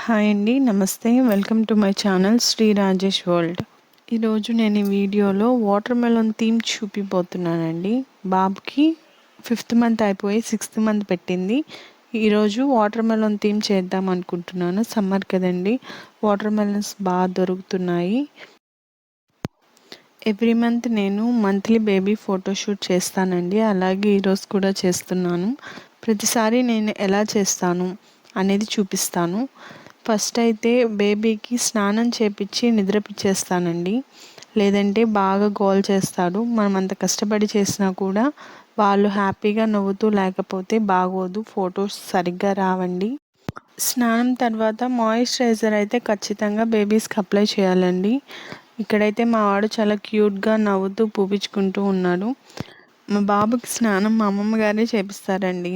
Hi అండి. నమస్తే. Welcome to my channel Sri Rajesh world. ఈరోజు నేను ఈ వీడియోలో వాటర్ మెలన్ థీమ్ చూపిపోతున్నానండి. బాబుకి 5th మంత్ అయిపోయి 6th మంత్ పెట్టింది. ఈరోజు వాటర్ మెలన్ థీమ్ చేద్దాం అనుకుంటున్నాను. సమ్మర్ కదండి, వాటర్ మెలన్స్ బాగా దొరుకుతున్నాయి. ఎవ్రీ మంత్ నేను మంత్లీ బేబీ ఫోటోషూట్ చేస్తానండి. అలాగే ఈరోజు కూడా చేస్తున్నాను. ప్రతిసారి నేను ఎలా చేస్తాను అనేది చూపిస్తాను. ఫస్ట్ అయితే బేబీకి స్నానం చేపించి నిద్రపిచ్చేస్తానండి. లేదంటే బాగా గోల చేస్తాడు. మనం అంత కష్టపడి చేసినా కూడా వాళ్ళు హ్యాపీగా నవ్వుతూ లేకపోతే బాగోదు, ఫొటోస్ సరిగ్గా రావండి. స్నానం తర్వాత మాయిశ్చరైజర్ అయితే ఖచ్చితంగా బేబీస్కి అప్లై చేయాలండి. ఇక్కడైతే మా వాడు చాలా క్యూట్గా నవ్వుతూ పూపించుకుంటూ ఉన్నాడు. మా బాబుకి స్నానం మా అమ్మమ్మ గారే చేపిస్తారండి.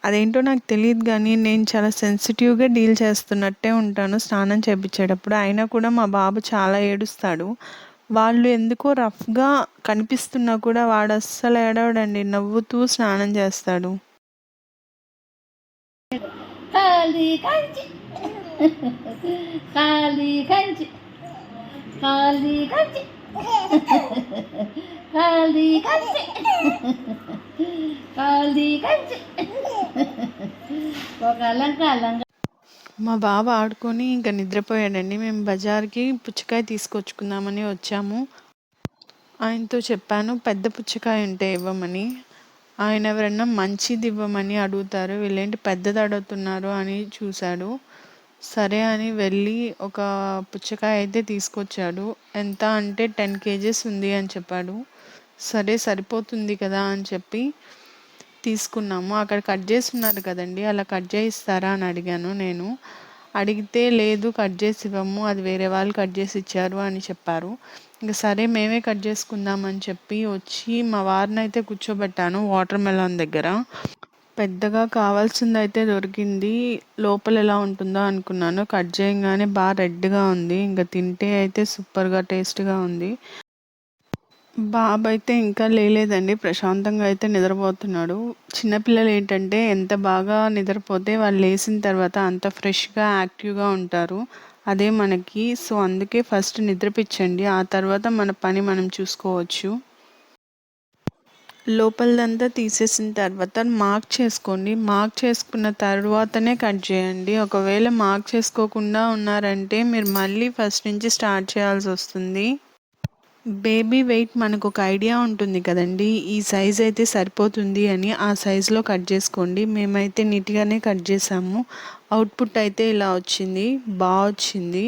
అదేంటో నాకు తెలియదు కానీ నేను చాలా సెన్సిటివ్గా డీల్ చేస్తున్నట్టే ఉంటాను స్నానం చేపించేటప్పుడు. అయినా కూడా మా బాబు చాలా ఏడుస్తాడు. వాళ్ళు ఎందుకో రఫ్గా కనిపిస్తున్నా కూడా వాడు అస్సలు ఏడవడండి, నవ్వుతూ స్నానం చేస్తాడు. ఖాళీ కంచి ఖాళీ కంచి ఖాళీ కంచి ఖాళీ కంచి ఖాళీ కంచి ఒక అలంకారంగా మా బాబు ఆడుకొని ఇంకా నిద్రపోయాడండి. మేము బజార్కి పుచ్చకాయ తీసుకొచ్చుకుందామని వచ్చాము. ఆయనతో చెప్పాను పెద్ద పుచ్చకాయ ఉంటే ఇవ్వమని. ఆయన ఎవరన్నా మంచిది ఇవ్వమని అడుగుతారు, వీళ్ళేంటి పెద్దది అడుగుతున్నారు అని చూశాడు. సరే అని వెళ్ళి ఒక పుచ్చకాయ అయితే తీసుకొచ్చాడు. ఎంత అంటే 10 kgs ఉంది అని చెప్పాడు. సరే సరిపోతుంది కదా అని చెప్పి తీసుకున్నాము. అక్కడ కట్ చేసి ఉన్నారు కదండి, అలా కట్ చేయిస్తారా అని అడిగాను. నేను అడిగితే లేదు కట్ చేసి ఇవ్వము, అది వేరే వాళ్ళు కట్ చేసి ఇచ్చారు అని చెప్పారు. ఇంకా సరే మేమే కట్ చేసుకుందామని చెప్పి వచ్చి మా వారిని అయితే కూర్చోబెట్టాను వాటర్ మెలన్ దగ్గర. పెద్దగా కావాల్సిందైతే దొరికింది. లోపల ఎలా ఉంటుందో అనుకున్నాను. కట్ చేయగానే బాగా రెడ్గా ఉంది. ఇంకా తింటే అయితే సూపర్గా టేస్ట్గా ఉంది. బాబు అయితే ఇంకా లేలేదండి, ప్రశాంతంగా అయితే నిద్రపోతున్నాడు. చిన్నపిల్లలు ఏంటంటే ఎంత బాగా నిద్రపోతే వాళ్ళు లేచిన తర్వాత అంత ఫ్రెష్గా యాక్టివ్గా ఉంటారు. అదే మనకి. సో అందుకే ఫస్ట్ నిద్రపిచ్చండి, ఆ తర్వాత మన పని మనం చూసుకోవచ్చు. లోపలదంతా తీసేసిన తర్వాత మార్క్ చేసుకోండి. మార్క్ చేసుకున్న తర్వాతనే కట్ చేయండి. ఒకవేళ మార్క్ చేసుకోకుండా ఉన్నారంటే మీరు మళ్ళీ ఫస్ట్ నుంచి స్టార్ట్ చేయాల్సి వస్తుంది. బేబీ వెయిట్ మనకు ఒక ఐడియా ఉంటుంది కదండి, ఈ సైజ్ అయితే సరిపోతుంది అని ఆ సైజులో కట్ చేసుకోండి. మేమైతే నీట్గానే కట్ చేసాము. అవుట్పుట్ అయితే ఇలా వచ్చింది, బాగా వచ్చింది.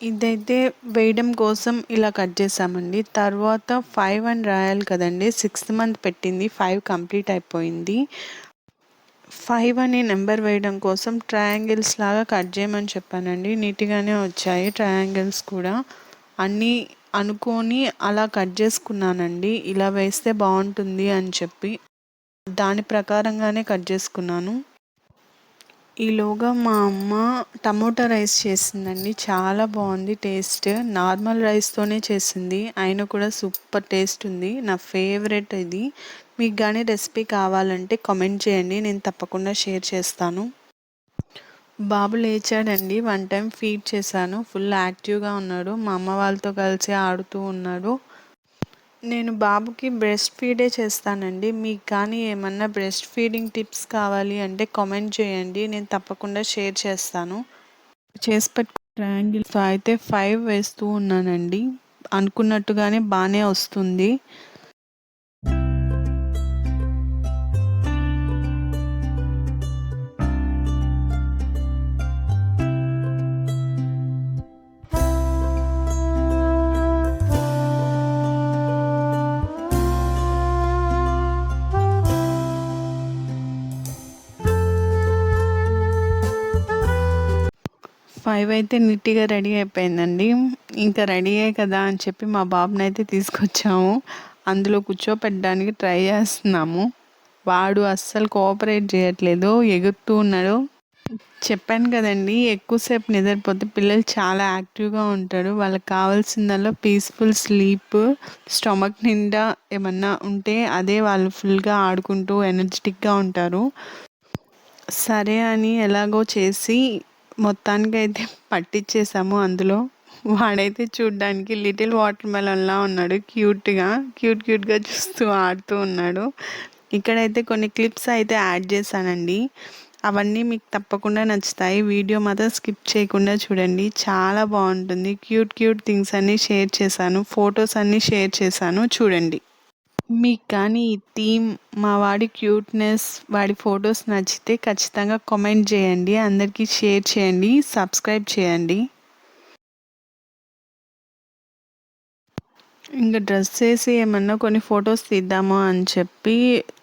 ఇదైతే వేయడం కోసం ఇలా కట్ చేసామండి. తర్వాత 5 అని రాయాలి కదండి, 6th మంత్ పెట్టింది, 5 కంప్లీట్ అయిపోయింది. 5 అనే నెంబర్ వేయడం కోసం ట్రయాంగిల్స్ లాగా కట్ చేయమని చెప్పానండి. నీట్గానే వచ్చాయి ట్రయాంగిల్స్ కూడా. అన్నీ అనుకొని అలా కట్ చేసుకున్నానండి. ఇలా వేస్తే బాగుంటుంది అని చెప్పి దాని ప్రకారంగానే కట్ చేసుకున్నాను. ఈలోగా మా అమ్మ టమోటా రైస్ చేసిందండి. చాలా బాగుంది టేస్ట్. నార్మల్ రైస్తోనే చేసింది, అయినా కూడా సూపర్ టేస్ట్ ఉంది. నా ఫేవరెట్ ఇది. మీకు కానీ రెసిపీ కావాలంటే కామెంట్ చేయండి, నేను తప్పకుండా షేర్ చేస్తాను. బాబు లేచాడండి, 1 టైం ఫీడ్ చేశాను. ఫుల్ యాక్టివ్గా ఉన్నాడు, మా అమ్మ వాళ్ళతో కలిసి ఆడుతూ ఉన్నాడు. నేను బాబుకి బ్రెస్ట్ ఫీడే చేస్తానండి. మీకు కానీ ఏమన్నా బ్రెస్ట్ ఫీడింగ్ టిప్స్ కావాలి అంటే కామెంట్ చేయండి, నేను తప్పకుండా షేర్ చేస్తాను. చేసి పెట్టుకున్న ట్రయాంగిల్స్ అయితే 5 వేస్తూ ఉన్నానండి. అనుకున్నట్టుగానే బాగానే వస్తుంది. 5 అయితే నీట్గా రెడీ అయిపోయిందండి. ఇంకా రెడీ అయ్యాయి కదా అని చెప్పి మా బాబుని అయితే తీసుకొచ్చాము. అందులో కూర్చోపెట్టడానికి ట్రై చేస్తున్నాము. వాడు అస్సలు కోఆపరేట్ చేయట్లేదు, ఎగురుతూ ఉన్నాడు. చెప్పాను కదండి, ఎక్కువసేపు నిద్రపోతే పిల్లలు చాలా యాక్టివ్గా ఉంటారు. వాళ్ళకి కావాల్సిందల్లా పీస్ఫుల్ స్లీప్. స్టమక్ నిండా ఏమన్నా ఉంటే అదే వాళ్ళు ఫుల్గా ఆడుకుంటూ ఎనర్జెటిక్గా ఉంటారు. సరే అని ఎలాగో చేసి మొత్తానికైతే పట్టించేసాము అందులో. వాడైతే చూడ్డానికి లిటిల్ వాటర్ మెలన్‌లా ఉన్నాడు. క్యూట్‌గా చూస్తూ ఆడుతూ ఉన్నాడు. ఇక్కడైతే కొన్ని క్లిప్స్ అయితే యాడ్ చేశానండి. అవన్నీ మీకు తప్పకుండా నచ్చుతాయి. వీడియో మాత్రం స్కిప్ చేయకుండా చూడండి. చాలా బాగుంటుంది. క్యూట్ థింగ్స్ అన్నీ షేర్ చేశాను. ఫొటోస్ అన్నీ షేర్ చేశాను, చూడండి. మీకు కానీ ఈ థీమ్, మా వాడి క్యూట్‌నెస్, వాడి ఫొటోస్ నచ్చితే ఖచ్చితంగా కామెంట్ చేయండి. అందరికీ షేర్ చేయండి. సబ్స్క్రైబ్ చేయండి. ఇంక డ్రెస్ ఏసి ఏమన్నా కొన్ని ఫొటోస్ తీద్దాము అని చెప్పి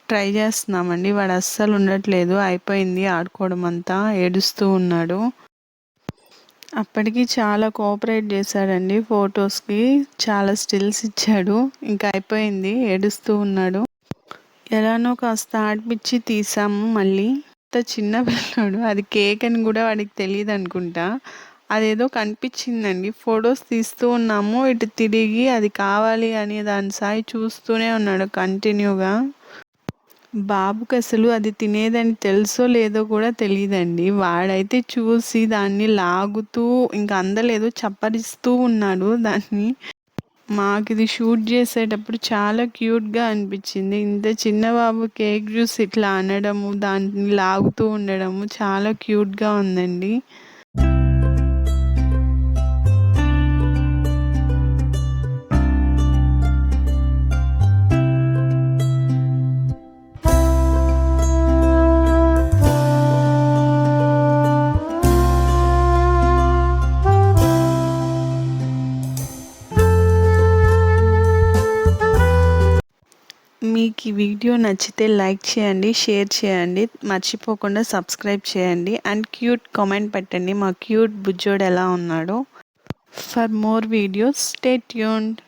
ట్రై చేస్తున్నామండి. వాడు అస్సలు ఉండట్లేదు. అయిపోయింది ఆడుకోవడం అంతా. ఏడుస్తూ ఉన్నాడు. అప్పటికి చాలా కోఆపరేట్ చేశాడండి ఫొటోస్‌కి. చాలా స్టిల్స్ ఇచ్చాడు. ఇంకా అయిపోయింది. ఏడుస్తూ ఉన్నాడు. ఎలానో కాస్త ఆడిపిచ్చి తీసాము మళ్ళీ. అంత చిన్న పిల్లోడు. అది కేక్ అని కూడా వాడికి తెలీదనుకుంటా. అదేదో కనిపించిందండి. ఫొటోస్ తీస్తూ ఉన్నాము. ఇటు తిరిగి అది కావాలి అని దాని సాయి చూస్తూనే ఉన్నాడు కంటిన్యూగా. బాబుకి అసలు అది తినేదని తెలుసో లేదో కూడా తెలీదండి. వాడైతే చూసి దాన్ని లాగుతూ ఇంక అందలేదు, చప్పరిస్తూ ఉన్నాడు దాన్ని. మాకిది షూట్ చేసేటప్పుడు చాలా క్యూట్‌గా అనిపించింది. ఇంత చిన్న బాబు కేక్ చూసి ఇట్లా అనడము, దాన్ని లాగుతూ ఉండడము చాలా క్యూట్‌గా ఉందండి. మీకు ఈ వీడియో నచ్చితే లైక్ చేయండి, షేర్ చేయండి. మర్చిపోకుండా సబ్స్క్రైబ్ చేయండి. అండ్ క్యూట్ కామెంట్ పెట్టండి. మా క్యూట్ బుజ్జోడు ఎలా ఉన్నాడో. For more videos stay tuned.